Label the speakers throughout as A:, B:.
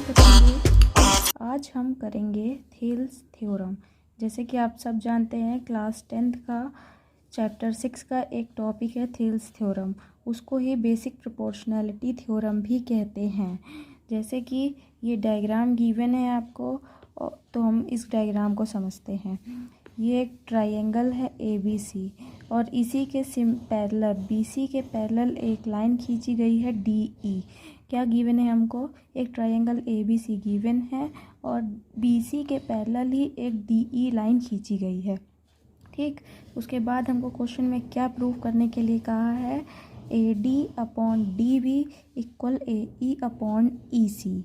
A: आज हम करेंगे थेल्स थ्योरम। जैसे कि आप सब जानते हैं क्लास 10th का चैप्टर 6 का एक टॉपिक है थेल्स थ्योरम। उसको ही बेसिक प्रोपोर्शनैलिटी थ्योरम भी कहते हैं। जैसे कि ये डायग्राम गिवन है आपको, तो हम इस डायग्राम को समझते हैं। ये एक ट्रायंगल है ABC और इसी के पैरेलल BC के पैरेलल एक लाइन खींची गई है DE। क्या गिवन है हमको? एक ट्रायंगल ABC गिवन है और BC के पैरेलल ही एक DE लाइन खींची गई है। ठीक, उसके बाद हमको क्वेश्चन में क्या प्रूव करने के लिए कहा है? AD/DB equal AE/EC।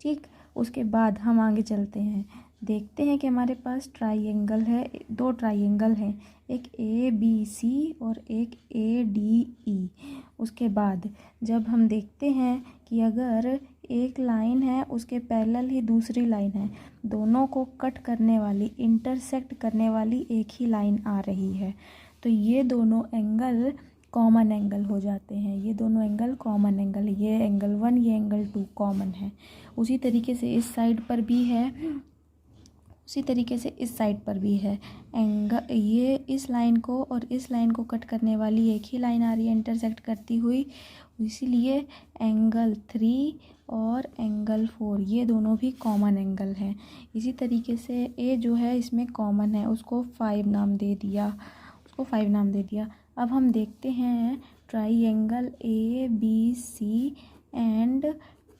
A: ठीक, उसके बाद हम आगे चलते हैं, देखते हैं कि हमारे पास ट्रायंगल है, दो ट्रायंगल हैं, एक ABC और एक ADE। उसके बाद जब हम देखते हैं कि अगर एक लाइन है उसके पैरेलल ही दूसरी लाइन है, दोनों को कट करने वाली, इंटरसेक्ट करने वाली एक ही लाइन आ रही है, तो ये दोनों एंगल कॉमन एंगल हो जाते हैं। ये दोनों एंगल कॉमन एंगल, ये एंगल 1 ये एंगल 2 कॉमन है। उसी तरीके से इस साइड पर भी है, उसी तरीके से इस साइड पर भी है। एंगल ये इस लाइन को और इस लाइन को कट करने वाली एक ही लाइन आ रही है इंटरसेक्ट करती हुई, इसीलिए एंगल 3 और एंगल 4 ये दोनों भी कॉमन एंगल हैं। इसी तरीके से ए जो है इसमें कॉमन है, उसको 5 नाम दे दिया, उसको 5 नाम दे दिया। अब हम देखते हैं triangle ABC and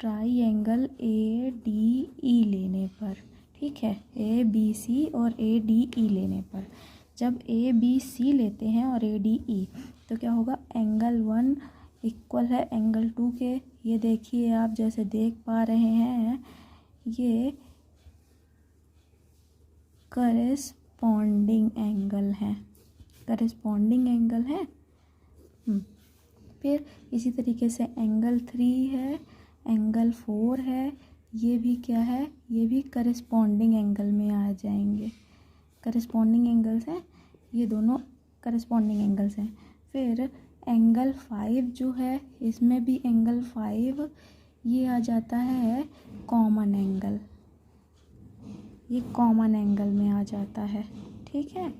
A: triangle ADE लेने पर। ठीक है, ABC और ADE लेने पर जब ABC लेते हैं और ADE तो क्या होगा? एंगल 1 इक्वल है एंगल 2 के। ये देखिए, आप जैसे देख पा रहे हैं, ये करेस्पॉन्डिंग एंगल है, करेस्पॉन्डिंग एंगल है। फिर इसी तरीके से एंगल 3 है, एंगल 4 है, ये भी क्या है? ये भी करेस्पॉन्डिंग एंगल में आ जाएंगे। करेस्पॉन्डिंग एंगल्स हैं, ये दोनों करेस्पॉन्डिंग एंगल्स हैं। फिर एंगल 5 जो है, इसमें भी एंगल 5 ये आ जाता है कॉमन एंगल, ये कॉमन एंगल में आ जाता है। ठीक है,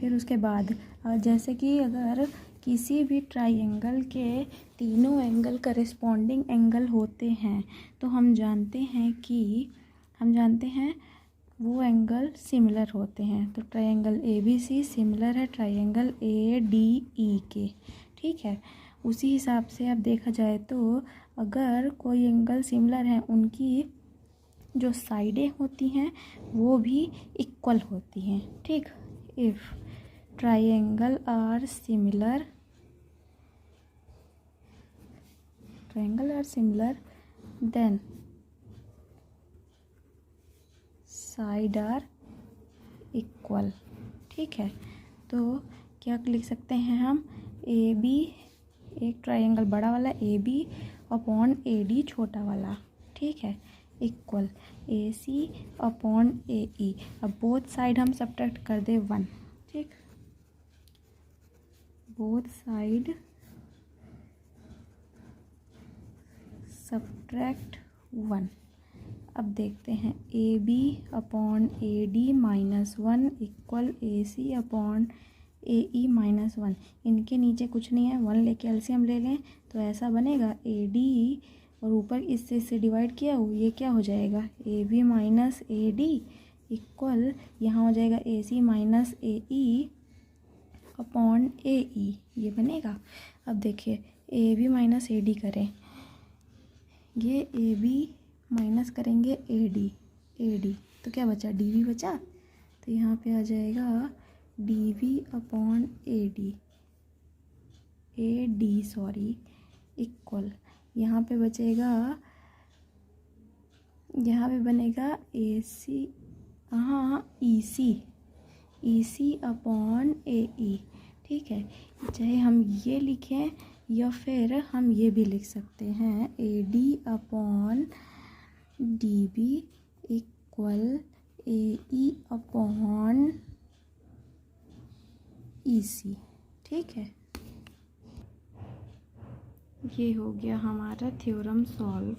A: फिर उसके बाद जैसे कि अगर किसी भी ट्रायंगल के तीनों एंगल करेस्पॉन्डिंग एंगल होते हैं तो हम जानते हैं वो एंगल सिमिलर होते हैं। तो ट्रायंगल ABC सिमिलर है ट्रायंगल ADE के। ठीक है, उसी हिसाब से अब देखा जाए तो अगर कोई एंगल सिमिलर है, उनकी जो साइडें होती हैं वो भी इक्वल होती हैं। ठीक, if triangle are similar then side are equal। ठीक है, तो क्या लिख सकते हैं हम? AB एक ट्रायंगल बड़ा वाला AB अपॉन AD छोटा वाला, ठीक है, इक्वल AC अपॉन AE। अब बोथ साइड हम सब्ट्रैक्ट कर दे 1। ठीक, बोथ साइड सब्ट्रैक्ट 1। अब देखते हैं AB upon AD -1 equal AC upon AE -1। इनके नीचे कुछ नहीं है, 1 लेके एलसीएम ले लें तो ऐसा बनेगा AD और ऊपर इससे डिवाइड किया हो, ये क्या हो जाएगा? AB माइनस AD इक्वल यहाँ हो जाएगा AC minus AE upon AE, ये बनेगा। अब देखिए AB माइनस AD करें, ये AB माइनस करेंगे AD तो क्या बचा? DB बचा। तो यहाँ पे आ जाएगा DB upon AD sorry equal, यहाँ पे बचेगा, यहाँ पे बनेगा AC EC अपॉन AE। ठीक है, चाहे हम ये लिखें या फिर हम ये भी लिख सकते हैं AD upon DB equal AE upon EC। ठीक है, ये हो गया हमारा थ्योरम सॉल्व।